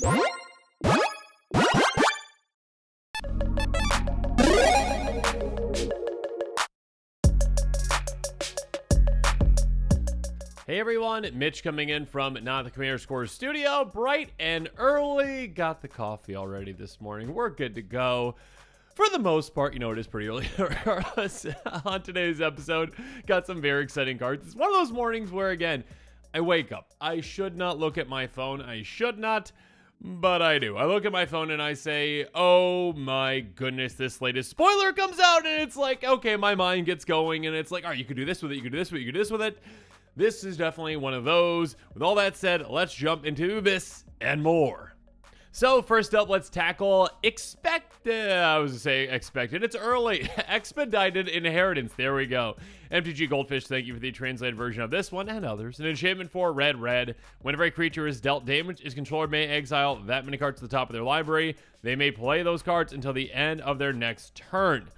Hey everyone, Mitch coming in from Not the Commander Scores studio, bright and early. Got the coffee already this morning. We're good to go. For the most part, you know, it is pretty early for us. On today's episode, got some very exciting cards. It's one of those mornings where, again, I wake up. I should not look at my phone. I should not, but I do. I look at my phone and I say, oh my goodness, this latest spoiler comes out, and it's like, okay, my mind gets going, and it's like, all right, you could do this with it, you could do this with it, you could do this with it. This is definitely one of those. With all that said, let's jump into this and more. So first up, let's tackle expected. It's early. Expedited Inheritance. There we go. MTG Goldfish, thank you for the translated version of this one and others. An enchantment for red. Whenever a creature is dealt damage, its controller may exile that many cards to the top of their library. They may play those cards until the end of their next turn.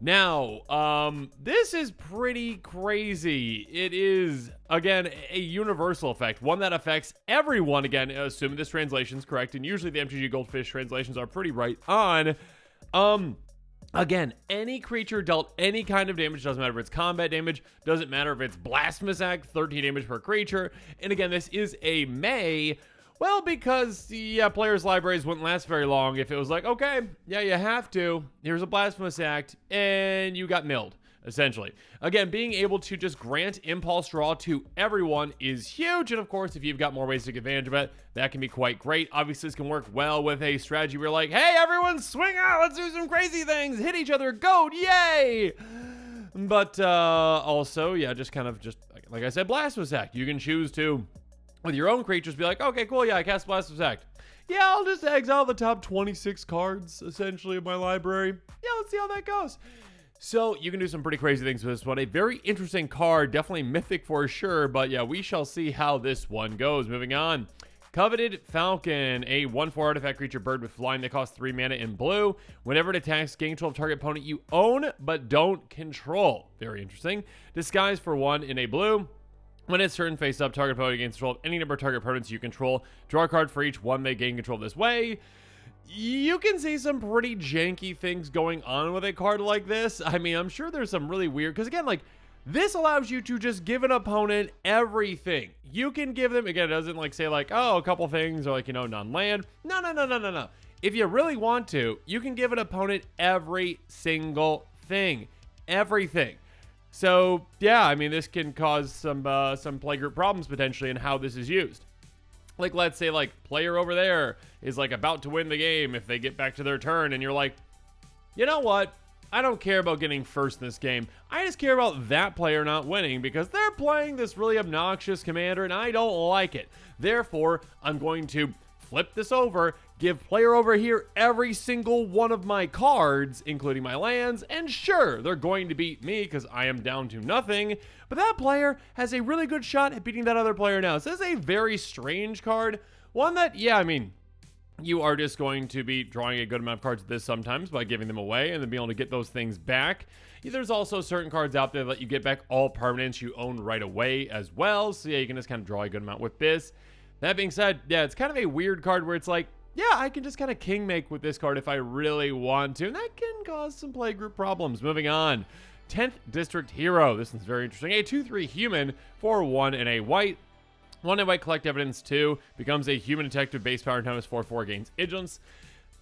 Now, this is pretty crazy. It is, again, a universal effect, one that affects everyone, again, assuming this translation is correct, and usually the MTG Goldfish translations are pretty right on. Again, any creature dealt any kind of damage, doesn't matter if it's combat damage, doesn't matter if it's Blasphemous Act, 13 damage per creature, and again, this is a May. Well, because, yeah, players' libraries wouldn't last very long if it was like, okay, yeah, you have to. Here's a Blasphemous Act, and you got milled, essentially. Again, being able to just grant Impulse Draw to everyone is huge, and of course, if you've got more ways to take advantage of it, that can be quite great. Obviously, this can work well with a strategy where you're like, hey, everyone, swing out, let's do some crazy things, hit each other, goat, yay! But also, yeah, just like I said, Blasphemous Act. You can choose to, with your own creatures, be like, okay, cool, yeah, I cast Blasphemous Act. Yeah, I'll just exile the top 26 cards, essentially, of my library. Yeah, let's see how that goes. So, you can do some pretty crazy things with this one. A very interesting card, definitely mythic for sure, but yeah, we shall see how this one goes. Moving on. Coveted Falcon, a 1/4 artifact creature bird with flying that costs 3 mana in blue. Whenever it attacks, gain control of target opponent you own, but don't control. Very interesting. Disguise for 1 in a blue. When it's turn face up, target opponent gains control of any number of target opponents you control. Draw a card for each one they gain control this way. You can see some pretty janky things going on with a card like this. I mean, I'm sure there's some really weird, because again, like, this allows you to just give an opponent everything. You can give them, again, it doesn't like say like, oh, a couple things, or like, you know, non-land. No. If you really want to, you can give an opponent every single thing. Everything. So, yeah, I mean, this can cause some playgroup problems potentially in how this is used. Like, let's say, like, player over there is, like, about to win the game if they get back to their turn, and you're like, you know what? I don't care about getting first in this game. I just care about that player not winning because they're playing this really obnoxious commander, and I don't like it. Therefore, I'm going to flip this over, give player over here every single one of my cards, including my lands, and sure, they're going to beat me because I am down to nothing, but that player has a really good shot at beating that other player now. So this is a very strange card, one that, yeah, I mean, you are just going to be drawing a good amount of cards with this sometimes by giving them away and then being able to get those things back. There's also certain cards out there that let you get back all permanents you own right away as well, so yeah, you can just kind of draw a good amount with this. That being said, yeah, it's kind of a weird card where it's like, yeah, I can just kind of king make with this card if I really want to. And that can cause some playgroup problems. Moving on. 10th District Hero. This one's very interesting. A 2/3 human for 1 and a white. 1 and white, collect evidence 2. Becomes a human detective, base power times 4/4, gains vigilance.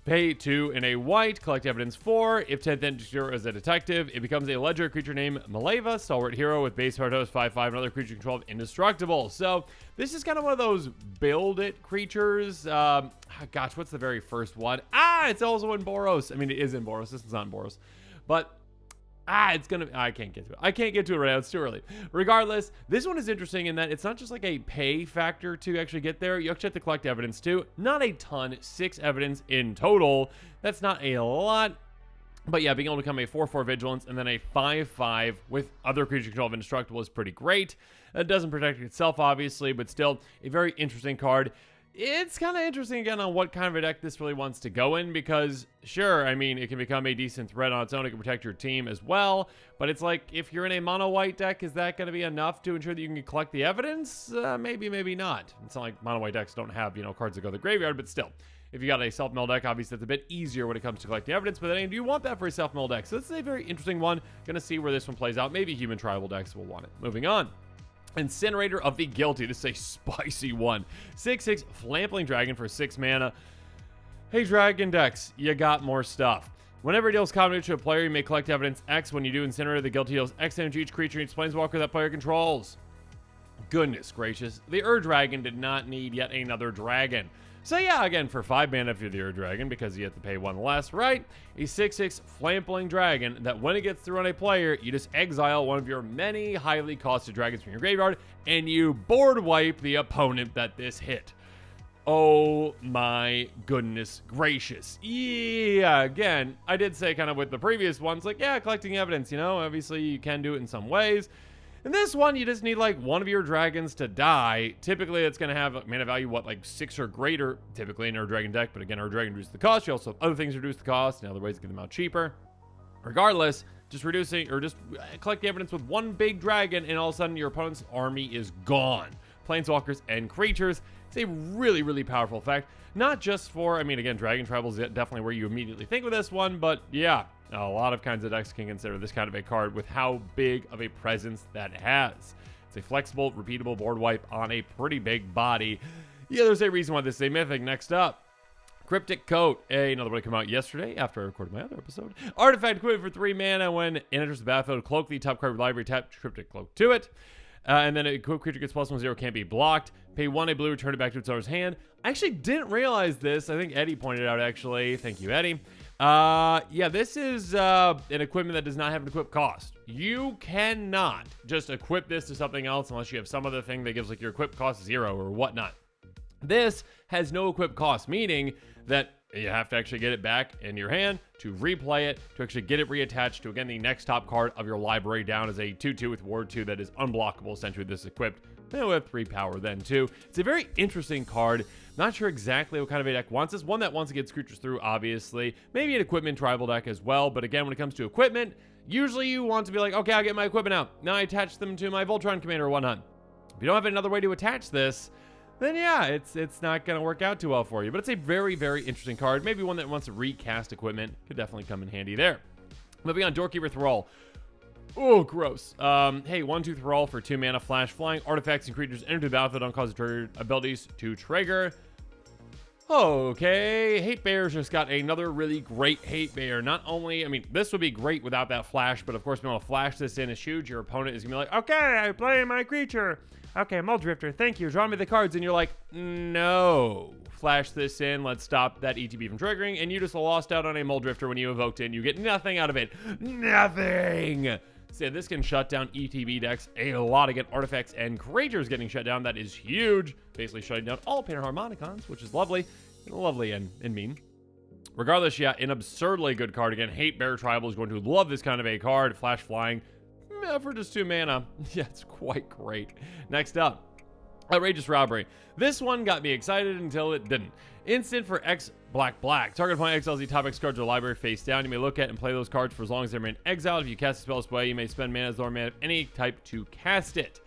Pay 2 and a white, collect evidence 4. If 10th District Hero is a detective, it becomes a legendary creature named Maleva, stalwart hero with base power times 5/5, another creature controlled indestructible. So this is kind of one of those build it creatures. Gosh, what's the very first one? It's also in Boros. I mean, it is in Boros. This is not in Boros. But I can't get to it. I can't get to it right now. It's too early. Regardless, this one is interesting in that it's not just like a pay factor to actually get there. You actually have to collect evidence too. Not a ton, 6 evidence in total. That's not a lot. But yeah, being able to become a 4/4 vigilance and then a 5/5 with other creature control of indestructible is pretty great. It doesn't protect itself, obviously, but still a very interesting card. it's kind of interesting again on what kind of a deck this really wants to go in, because sure, I mean, it can become a decent threat on its own. It can protect your team as well, but it's like, if you're in a mono white deck, is that going to be enough to ensure that you can collect the evidence? Maybe, maybe not. It's not like mono white decks don't have, you know, cards that go to the graveyard, but still. If you got a self-mill deck, obviously that's a bit easier when it comes to collecting evidence, but then do you want that for a self-mill deck? So this is a very interesting one. Gonna see where this one plays out. Maybe human tribal decks will want it. Moving on. Incinerator of the Guilty. This is a spicy one. 6/6 Flampling Dragon for 6 mana. Hey, Dragon decks, you got more stuff. Whenever it deals combat to a player, you may collect evidence X. When you do, Incinerator of the Guilty deals X damage to each creature and each planeswalker that player controls. Goodness gracious. The Dragon did not need yet another dragon. So yeah, again, for 5 mana if you're the Dragon, because you have to pay 1 less, right? A 6/6 Flampling Dragon that when it gets through on a player, you just exile one of your many highly costed dragons from your graveyard, and you board wipe the opponent that this hit. Oh my goodness gracious. Yeah, again, I did say kind of with the previous ones, like, yeah, collecting evidence, you know, obviously you can do it in some ways. In this one, you just need like one of your dragons to die. Typically, it's going to have mana value, what, like 6 or greater, typically in our dragon deck. But again, our dragon reduces the cost. You also have other things reduce the cost and other ways to get them out cheaper. Regardless, just reducing or just collect the evidence with one big dragon, and all of a sudden your opponent's army is gone. Planeswalkers and creatures. It's a really, really powerful effect. Not just for, I mean, again, Dragon Tribal is definitely where you immediately think with this one, but yeah, a lot of kinds of decks can consider this kind of a card with how big of a presence that it has. It's a flexible, repeatable board wipe on a pretty big body. Yeah, there's a reason why this is a mythic. Next up, Cryptic Cloak. Another one came out yesterday after I recorded my other episode. Artifact equipped for 3 mana. When it enters the battlefield, cloak the top card of your library, tap Cryptic Cloak to it. And then a equipped creature gets +1/+0, can't be blocked. Pay 1 a blue, return it back to its owner's hand. I actually didn't realize this. I think Eddie pointed out, actually. Thank you, Eddie. Yeah, this is an equipment that does not have an equip cost. You cannot just equip this to something else unless you have some other thing that gives like your equip cost 0 or whatnot. This has no equip cost, meaning that you have to actually get it back in your hand to replay it, to actually get it reattached to, again, the next top card of your library down as a 2/2 with Ward 2 that is unblockable, essentially, this is equipped. And we have 3 power then, too. It's a very interesting card. Not sure exactly what kind of a deck wants this. One that wants to get creatures through, obviously. Maybe an equipment tribal deck as well. But again, when it comes to equipment, usually you want to be like, okay, I'll get my equipment out. Now I attach them to my Voltron commander or whatnot. If you don't have another way to attach this, then yeah, it's not going to work out too well for you. But it's a very, very interesting card. Maybe one that wants to recast equipment could definitely come in handy there. Moving on, Doorkeeper Thrall. Oh, gross. Hey, 1/2 Thrall for 2 mana, flash, flying. Artifacts and creatures enter the battlefield, don't cause trigger abilities to trigger. Okay, Hate Bear's just got another really great Hate Bear. Not only, I mean, this would be great without that flash, but of course, being able to flash this in is huge. Your opponent is going to be like, okay, I play my creature. Okay, Mull Drifter, thank you. Draw me the cards, and you're like, no. Flash this in, let's stop that ETB from triggering, and you just lost out on a Mull Drifter when you evoked it, and you get nothing out of it. Nothing! So yeah, this can shut down ETB decks a lot. Again, artifacts and creatures getting shut down. That is huge. Basically shutting down all Painter Harmonicons, which is lovely. Lovely and mean. Regardless, yeah, an absurdly good card. Again, Hate Bear Tribal is going to love this kind of a card. Flash flying for just 2 mana. Yeah, it's quite great. Next up, Outrageous Robbery. This one got me excited until it didn't. Instant for X black. Target opponent exiles the top X cards of the library face down. You may look at and play those cards for as long as they're in exile. If you cast a spell this way, you may spend mana as lower mana of any type to cast it.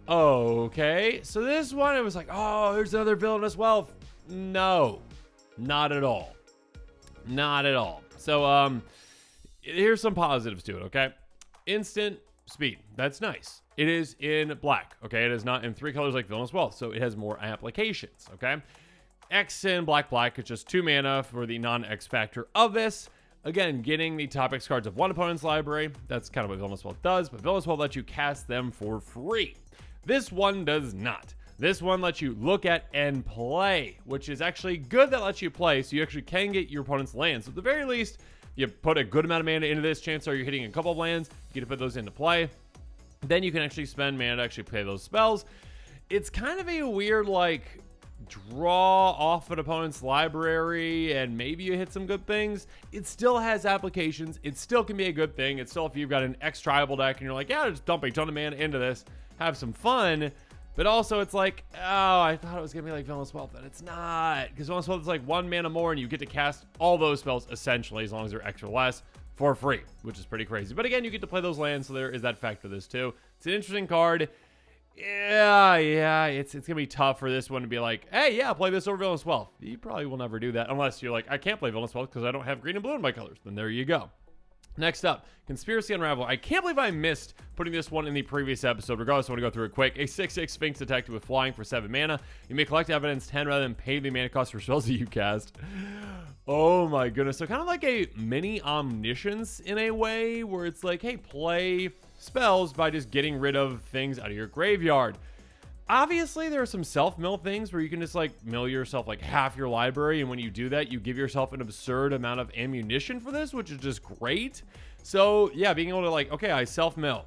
Okay, so this one, it was like, oh, there's another villainous wealth. No, not at all. Not at all. So, here's some positives to it, okay? Instant speed. That's nice. It is in black, okay? It is not in 3 colors like Villainous Wealth, so it has more applications, okay? X in black. It's just 2 mana for the non-X factor of this. Again, getting the top X cards of one opponent's library. That's kind of what Villainous Wealth does, but Villainous Wealth lets you cast them for free. This one does not. This one lets you look at and play, which is actually good that lets you play, so you actually can get your opponent's lands. So at the very least, you put a good amount of mana into this, chances are you're hitting a couple of lands, you get to put those into play. Then you can actually spend mana to actually play those spells. It's kind of a weird, like, draw off an opponent's library and maybe you hit some good things. It still has applications. It still can be a good thing. It's still, if you've got an X tribal deck and you're like, yeah, just dump a ton of mana into this, have some fun. But also, it's like, oh, I thought it was going to be like Villainous Wealth, and it's not. Because Villainous Wealth is like 1 mana more, and you get to cast all those spells, essentially, as long as they're extra less, for free, which is pretty crazy. But again, you get to play those lands, so there is that fact to this, too. It's an interesting card. Yeah, it's going to be tough for this one to be like, hey, yeah, play this over Villainous Wealth. You probably will never do that, unless you're like, I can't play Villainous Wealth because I don't have green and blue in my colors. Then there you go. Next up, Conspiracy Unravel. I can't believe I missed putting this one in the previous episode. Regardless, I want to go through it quick. A 6/6 Sphinx Detective with flying for 7 mana. You may collect evidence 10 rather than pay the mana cost for spells that you cast. Oh my goodness. So kind of like a mini Omniscience in a way, where it's like, hey, play spells by just getting rid of things out of your graveyard. Obviously, there are some self-mill things where you can just like mill yourself like half your library, and when you do that, you give yourself an absurd amount of ammunition for this, which is just great. So yeah, being able to like, okay, I self-mill.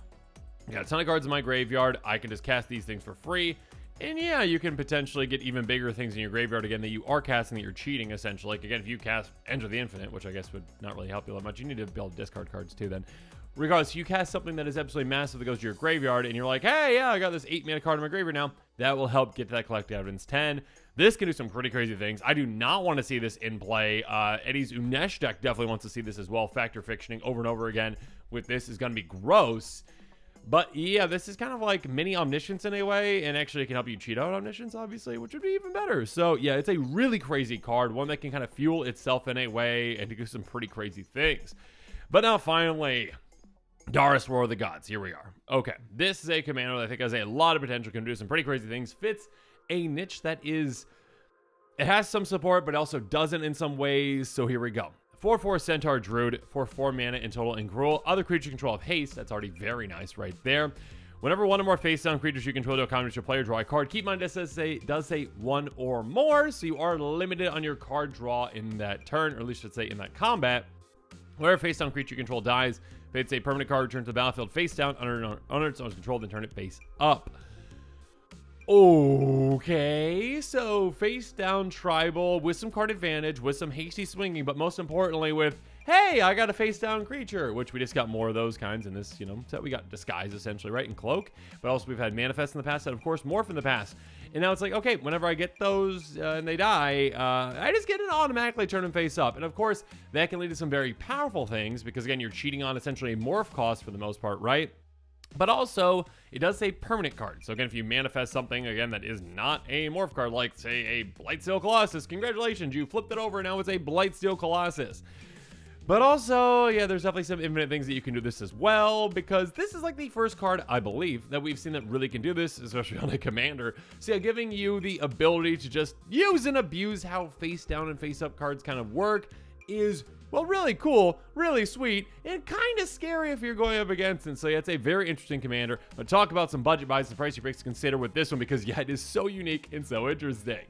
I got a ton of cards in my graveyard. I can just cast these things for free. And yeah, you can potentially get even bigger things in your graveyard again that you are casting that you're cheating, essentially. Like, again, if you cast Enter the Infinite, which I guess would not really help you that much, you need to be able to discard cards too then. Regardless, you cast something that is absolutely massive that goes to your graveyard, and you're like, hey, yeah, I got this 8 mana card in my graveyard now. That will help get to that collect evidence 10. This can do some pretty crazy things. I do not want to see this in play. Eddie's Unesh deck definitely wants to see this as well. Factor fictioning over and over again with this is going to be gross. But yeah, this is kind of like mini Omniscience in a way, and actually it can help you cheat out Omniscience, obviously, which would be even better. So yeah, it's a really crazy card, one that can kind of fuel itself in a way and do some pretty crazy things. But now finally, Yarus, War of the Gods. Here we are. Okay, this is a commander that I think has a lot of potential, can do some pretty crazy things, fits a niche that is, it has some support, but also doesn't in some ways. So here we go. 4/4 Centaur Druid for 4 mana in total and Gruul. Other creature control of haste. That's already very nice right there. Whenever one or more face down creatures you control do a combat your player, draw a card. Keep in mind this does say 1 or more, so you are limited on your card draw in that turn, or at least should say in that combat. Whenever face down creature you control dies, if it's a permanent card, return to the battlefield face down under its owner's control, then turn it face up. Okay, so face down tribal with some card advantage, with some hasty swinging, but most importantly with, hey, I got a face down creature, which we just got more of those kinds in this, set. We got Disguise essentially, right, and Cloak, but also we've had Manifest in the past, and of course Morph in the past. And now it's like, okay, whenever I get those and they die, I just get it automatically turn them face up. And of course, that can lead to some very powerful things because, again, you're cheating on essentially a morph cost for the most part, right? But also, it does say permanent card. So again, if you manifest something, again, that is not a morph card, like, say, a Blightsteel Colossus, congratulations, you flipped it over, and now it's a Blightsteel Colossus. But also, yeah, there's definitely some infinite things that you can do this as well, because this is like the first card, I believe, that we've seen that really can do this, especially on a commander. So yeah, giving you the ability to just use and abuse how face down and face up cards kind of work is, well, really cool, really sweet, and kind of scary if you're going up against it. So yeah, it's a very interesting commander. But talk about some budget buys and pricey breaks to consider with this one, because yeah, it is so unique and so interesting.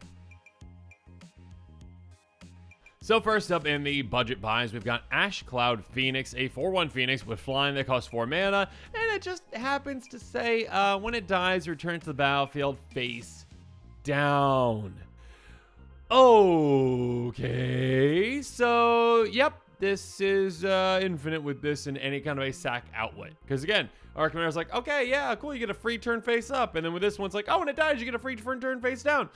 So first up in the budget buys, we've got Ashcloud Phoenix, a 4/1 Phoenix with flying that costs 4 mana, and it just happens to say when it dies, return to the battlefield face down. Okay, so yep, this is infinite with this in any kind of a sack outlet. Because again, our commander's like, okay, yeah, cool, you get a free turn face up, and then with this one, it's like, oh, when it dies, you get a free turn face down.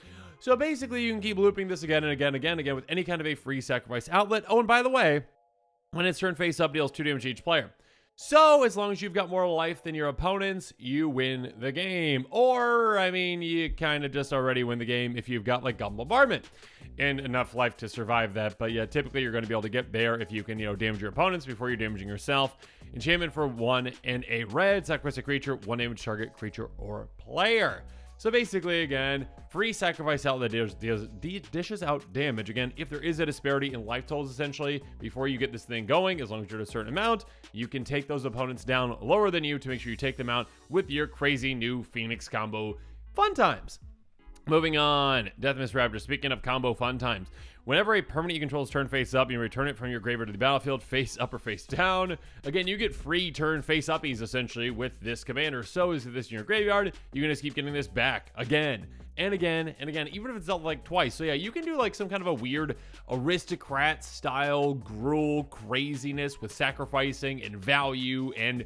So basically, you can keep looping this again and again and again with any kind of a free sacrifice outlet. Oh, and by the way, when it's turn face up, deals 2 damage to each player. So as long as you've got more life than your opponents, you win the game. Or, I mean, you kind of just already win the game if you've got like Gun Bombardment and enough life to survive that. But yeah, typically you're going to be able to get there if you can, damage your opponents before you're damaging yourself. Enchantment for 1 and a red. Sacrifice a creature, 1 damage target creature or player. So basically, again, free sacrifice outlet dishes out damage. Again, if there is a disparity in life totals, essentially, before you get this thing going, as long as you're at a certain amount, you can take those opponents down lower than you to make sure you take them out with your crazy new Phoenix combo. Fun times. Moving on, Deathmiss Raptor. Speaking of combo fun times, whenever a permanent you control is turn face up, you return it from your graveyard to the battlefield, face up or face down. Again, you get free turn face uppies essentially with this commander. So is this in your graveyard, you can just keep getting this back again and again and again, even if it's dealt like twice. So yeah, you can do like some kind of a weird aristocrat style Gruul craziness with sacrificing and value and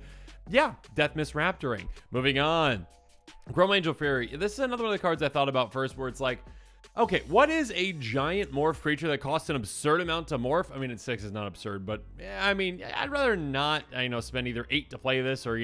yeah, Deathmiss Raptoring. Moving on. Grom Angel Fury. This is another one of the cards I thought about first where it's like, okay, what is a giant morph creature that costs an absurd amount to morph? I mean, 6 is not absurd, but I mean, I'd rather not, spend either 8 to play this or,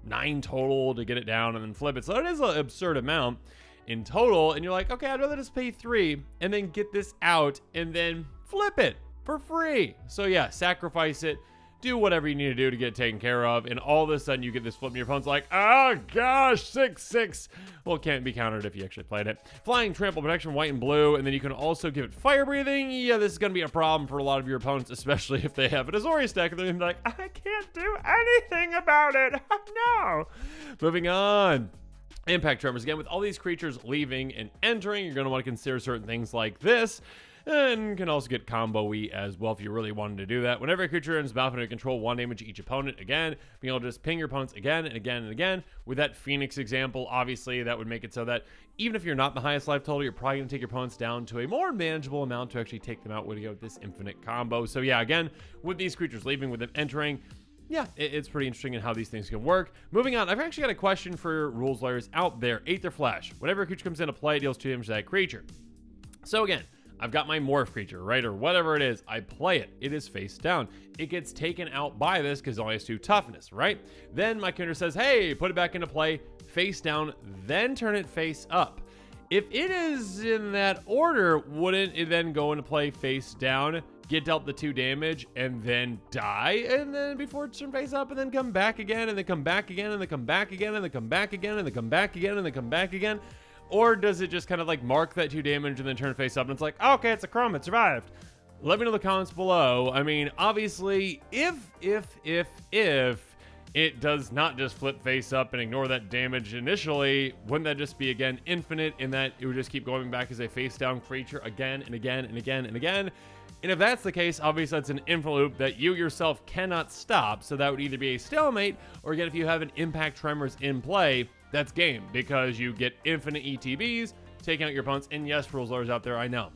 9 total to get it down and then flip it. So it is an absurd amount in total. And you're like, okay, I'd rather just pay 3 and then get this out and then flip it for free. So yeah, sacrifice it. Do whatever you need to do to get it taken care of, and all of a sudden you get this flip and your opponent's like, oh gosh, 6/6. Well, it can't be countered if you actually played it. Flying, trample, protection, white and blue, and then you can also give it fire breathing. Yeah, this is going to be a problem for a lot of your opponents, especially if they have an Azorius deck, and they're going to be like, I can't do anything about it. No. Moving on. Impact Tremors. Again, with all these creatures leaving and entering, you're going to want to consider certain things like this. And can also get combo-y as well if you really wanted to do that. Whenever a creature enters the battlefield, control 1 damage each opponent. Again, being able to just ping your opponents again and again and again. With that Phoenix example, obviously that would make it so that even if you're not the highest life total, you're probably going to take your opponents down to a more manageable amount to actually take them out with this infinite combo. So yeah, again, with these creatures leaving, with them entering, yeah, it's pretty interesting in how these things can work. Moving on, I've actually got a question for rules lawyers out there. Etherflash. Whenever a creature comes into play, it deals 2 damage to that creature. So again, I've got my morph creature, right? Or whatever it is. I play it. It is face down. It gets taken out by this because it only has 2 toughness, right? Then my counter says, hey, put it back into play, face down, then turn it face up. If it is in that order, wouldn't it then go into play face down, get dealt the 2 damage, and then die? And then before it turn face up, and then come back again, and then come back again, and then come back again, and then come back again, and then come back again, and then come back again? Or does it just kind of like mark that 2 damage and then turn face up and it's like, oh, okay, it's a Chrome, it survived? Let me know in the comments below. I mean, obviously, if it does not just flip face up and ignore that damage initially, wouldn't that just be, again, infinite in that it would just keep going back as a face down creature again and again and again and again? And if that's the case, obviously that's an infinite loop that you yourself cannot stop. So that would either be a stalemate, or again, if you have an Impact Tremors in play, that's game, because you get infinite ETBs, taking out your opponents. And yes, rules lawyers out there, I know.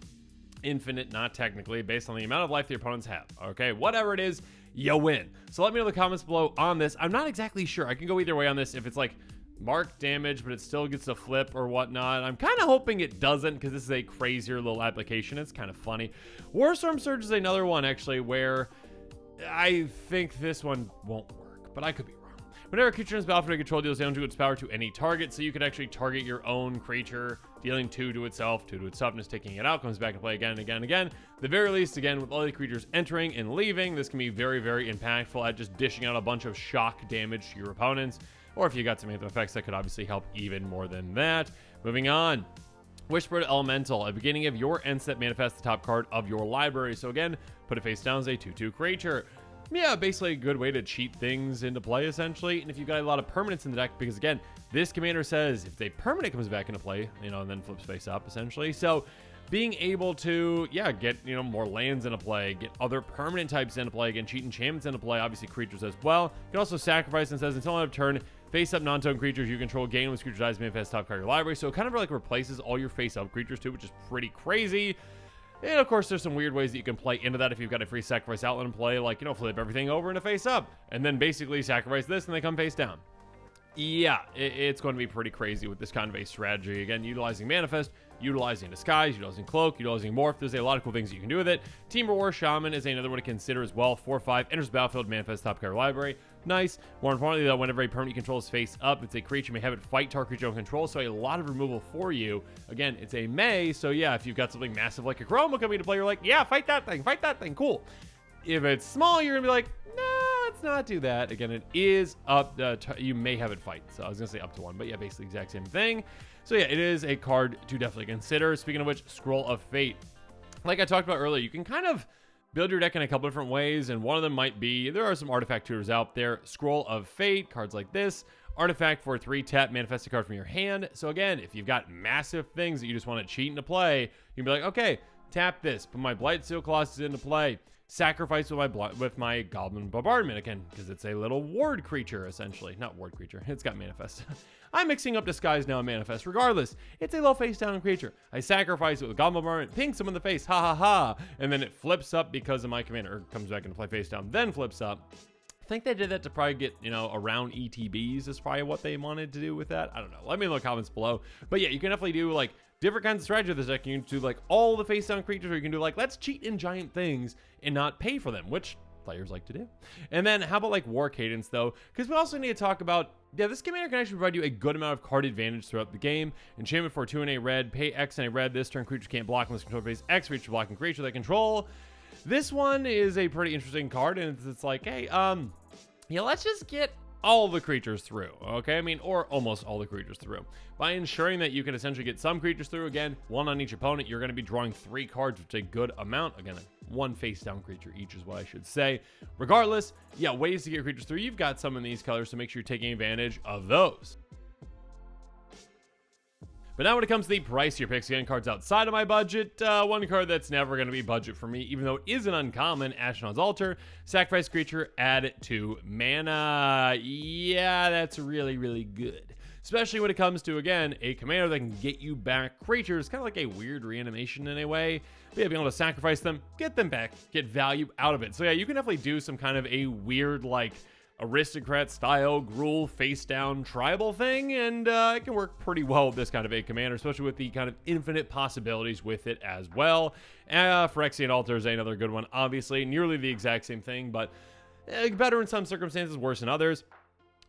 Infinite, not technically, based on the amount of life the opponents have. Okay, whatever it is, you win. So let me know in the comments below on this. I'm not exactly sure. I can go either way on this. If it's like mark damage, but it still gets a flip or whatnot. I'm kind of hoping it doesn't, because this is a crazier little application. It's kind of funny. Warstorm Surge is another one, actually, where I think this one won't work, but I could be wrong. Whenever a creature in this battlefield control deals down to its power to any target, so you could actually target your own creature, dealing 2 to itself, 2 to its toughness, taking it out, comes back and play again and again and again. The very least, again, with all the creatures entering and leaving, this can be very, very impactful at just dishing out a bunch of shock damage to your opponents. Or if you got some anthem effects, that could obviously help even more than that. Moving on. Whispered Elemental. At the beginning of your end step, manifest the top card of your library. So again, put it face down as a 2/2 creature. Yeah, basically a good way to cheat things into play, essentially. And if you've got a lot of permanents in the deck, because again, this commander says if a permanent comes back into play, and then flips face up, essentially. So being able to, get, more lands into play, get other permanent types into play, again, cheat enchantments into play, obviously creatures as well. You can also sacrifice, and says until end of turn, face up non-token creatures you control gain when this creature dies, manifest top card of your library. So it kind of like replaces all your face up creatures too, which is pretty crazy. And of course, there's some weird ways that you can play into that if you've got a free sacrifice outlet in play, like, flip everything over into face up, and then basically sacrifice this and they come face down. Yeah, it's going to be pretty crazy with this kind of a strategy. Again, utilizing Manifest, utilizing Disguise, utilizing Cloak, utilizing Morph. There's a lot of cool things that you can do with it. Team War Shaman is another one to consider as well. 4/5, enters the battlefield, Manifest top card library. Nice. More importantly, though, whenever a permanent you control is face up, it's a creature. You may have it fight target creature on control, so a lot of removal for you. Again, it's a May, so yeah, if you've got something massive like a Grom coming into play, you're like, yeah, fight that thing, cool. If it's small, you're going to be like, let's not do that. Again, it is up, you may have it fight. So I was going to say up to 1, but yeah, basically the exact same thing. So yeah, it is a card to definitely consider. Speaking of which, Scroll of Fate. Like I talked about earlier, you can kind of build your deck in a couple different ways, and one of them might be, there are some artifact tutors out there. Scroll of Fate, cards like this. Artifact for 3-tap, manifest a card from your hand. So again, if you've got massive things that you just want to cheat into play, you can be like, okay, tap this, put my Blightsteel Colossus into play. Sacrifice with my Goblin Bombardment, again, because it's a little ward creature, essentially. Not ward creature, it's got Manifest. I'm mixing up Disguise now and Manifest. Regardless, it's a low face down creature. I sacrifice it with Goblin Bombardment, ping someone in the face, ha ha ha, and then it flips up because of my commander, or comes back into play face down, then flips up. I think they did that to probably get, you know, around ETBs is probably what they wanted to do with that. I don't know. Let me know in the comments below. But yeah, you can definitely do like different kinds of strategy with this deck. You can do like all the face down creatures, or you can do like, let's cheat in giant things and not pay for them, which players like to do. And then how about like War Cadence though? Because we also need to talk about, yeah, this commander can actually provide you a good amount of card advantage throughout the game. Enchantment for 2 and a red, pay X and a red. This turn creature can't block unless control phase X, creature blocking creature that control. This one is a pretty interesting card, and it's like, hey, yeah, let's just get all the creatures through, okay? I mean, or almost all the creatures through. By ensuring that you can essentially get some creatures through, again, 1 on each opponent, you're going to be drawing 3 cards, which is a good amount. Again, 1 face-down creature each is what I should say. Regardless, yeah, ways to get creatures through. You've got some in these colors, so make sure you're taking advantage of those. But now when it comes to the pricier picks, again, cards outside of my budget, one card that's never going to be budget for me, even though it is an uncommon, Ashcloud Alter, sacrifice creature, add 2 mana. Yeah, that's really, really good. Especially when it comes to, again, a commander that can get you back creatures, kind of like a weird reanimation in a way. But yeah, being able to sacrifice them, get them back, get value out of it. So yeah, you can definitely do some kind of a weird, like, aristocrat style Gruul face down tribal thing, and it can work pretty well with this kind of a commander, especially with the kind of infinite possibilities with it as well. HFXI Alter is another good one, obviously nearly the exact same thing, but better in some circumstances, worse in others.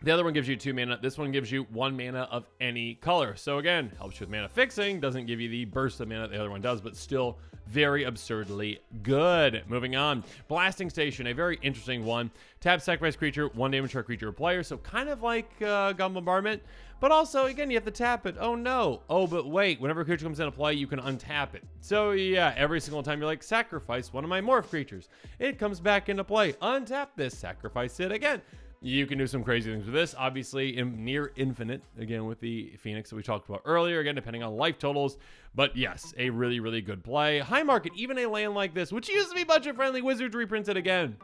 The other one gives you 2 mana. This one gives you 1 mana of any color. So again, helps you with mana fixing. Doesn't give you the burst of mana the other one does, but still very absurdly good. Moving on. Blasting Station, a very interesting one. Tap sacrifice creature, 1 damage to a creature or player. So kind of like Gun Bombardment. But also, again, you have to tap it. Oh no. Oh, but wait. Whenever a creature comes into play, you can untap it. So yeah, every single time you're like, sacrifice one of my morph creatures. It comes back into play. Untap this, sacrifice it again. You can do some crazy things with this, obviously near infinite, again, with the Phoenix that we talked about earlier, again, depending on life totals. But yes, a really, really good play. High market, even a land like this, which used to be budget-friendly, Wizards reprinted again.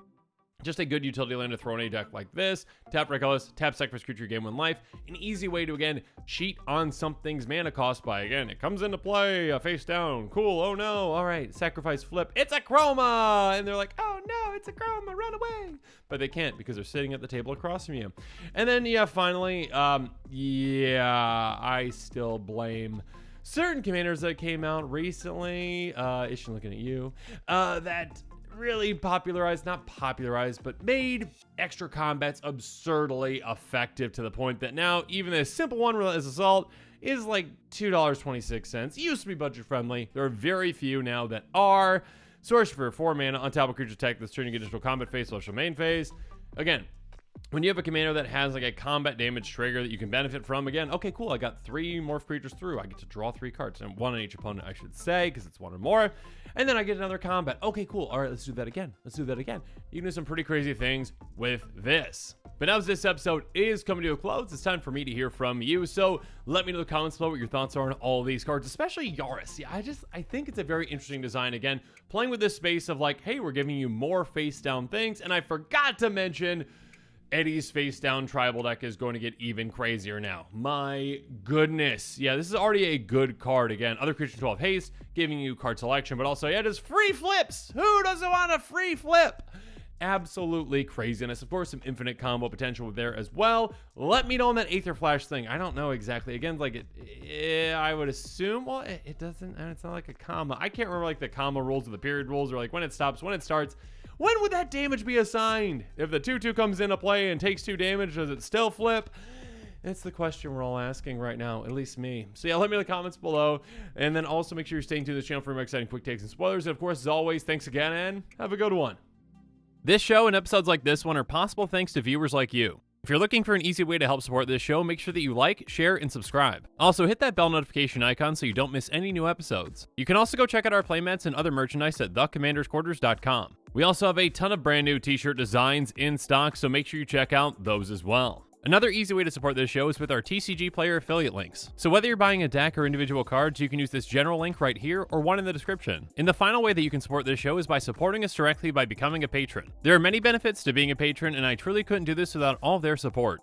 Just a good utility land to throw in a deck like this. Tap red colors, tap sacrifice creature, gain 1 life. An easy way to, again, cheat on something's mana cost by, again, it comes into play, face down, cool, oh no, all right, sacrifice flip, it's a chroma! And they're like, oh no, it's a chroma, run away! But they can't because they're sitting at the table across from you. And then, yeah, finally, yeah, I still blame certain commanders that came out recently, Ishin looking at you, that really not popularized, but made extra combats absurdly effective to the point that now even a simple one as Assault is like $2.26. Used to be budget friendly. There are very few now that are. Sorcerer for 4 mana, untap a creature attack this turn, you get additional combat phase, special main phase. Again, when you have a commander that has like a combat damage trigger that you can benefit from, again, okay, cool, I got 3 morph creatures through. I get to draw 3 cards, and 1 on each opponent, I should say, because it's 1 or more. And then I get another combat. Okay, cool. All right, let's do that again. Let's do that again. You can do some pretty crazy things with this. But now as this episode is coming to a close, it's time for me to hear from you. So let me know in the comments below what your thoughts are on all of these cards, especially Yarus. Yeah, I think it's a very interesting design. Again, playing with this space of like, hey, we're giving you more face down things. And I forgot to mention Eddie's face down tribal deck is going to get even crazier now. My goodness. Yeah, this is already a good card. Again, other creatures 12 haste, giving you card selection, but also, yeah, it is free flips. Who doesn't want a free flip? Absolutely craziness. Of course, some infinite combo potential there as well. Let me know on that Etherflash thing. I don't know exactly. Again, like I would assume, well, it doesn't, and it's not like a comma. I can't remember like the comma rules or the period rules or like when it stops, when it starts. When would that damage be assigned? If the 2/2 comes into play and takes 2 damage, does it still flip? It's the question we're all asking right now, at least me. So yeah, let me know in the comments below. And then also make sure you're staying tuned to this channel for more exciting quick takes and spoilers. And of course, as always, thanks again and have a good one. This show and episodes like this one are possible thanks to viewers like you. If you're looking for an easy way to help support this show, make sure that you like, share, and subscribe. Also, hit that bell notification icon so you don't miss any new episodes. You can also go check out our playmats and other merchandise at thecommandersquarters.com. We also have a ton of brand new t-shirt designs in stock, so make sure you check out those as well. Another easy way to support this show is with our TCG player affiliate links. So whether you're buying a deck or individual cards, you can use this general link right here or one in the description. And the final way that you can support this show is by supporting us directly by becoming a patron. There are many benefits to being a patron, and I truly couldn't do this without all of their support.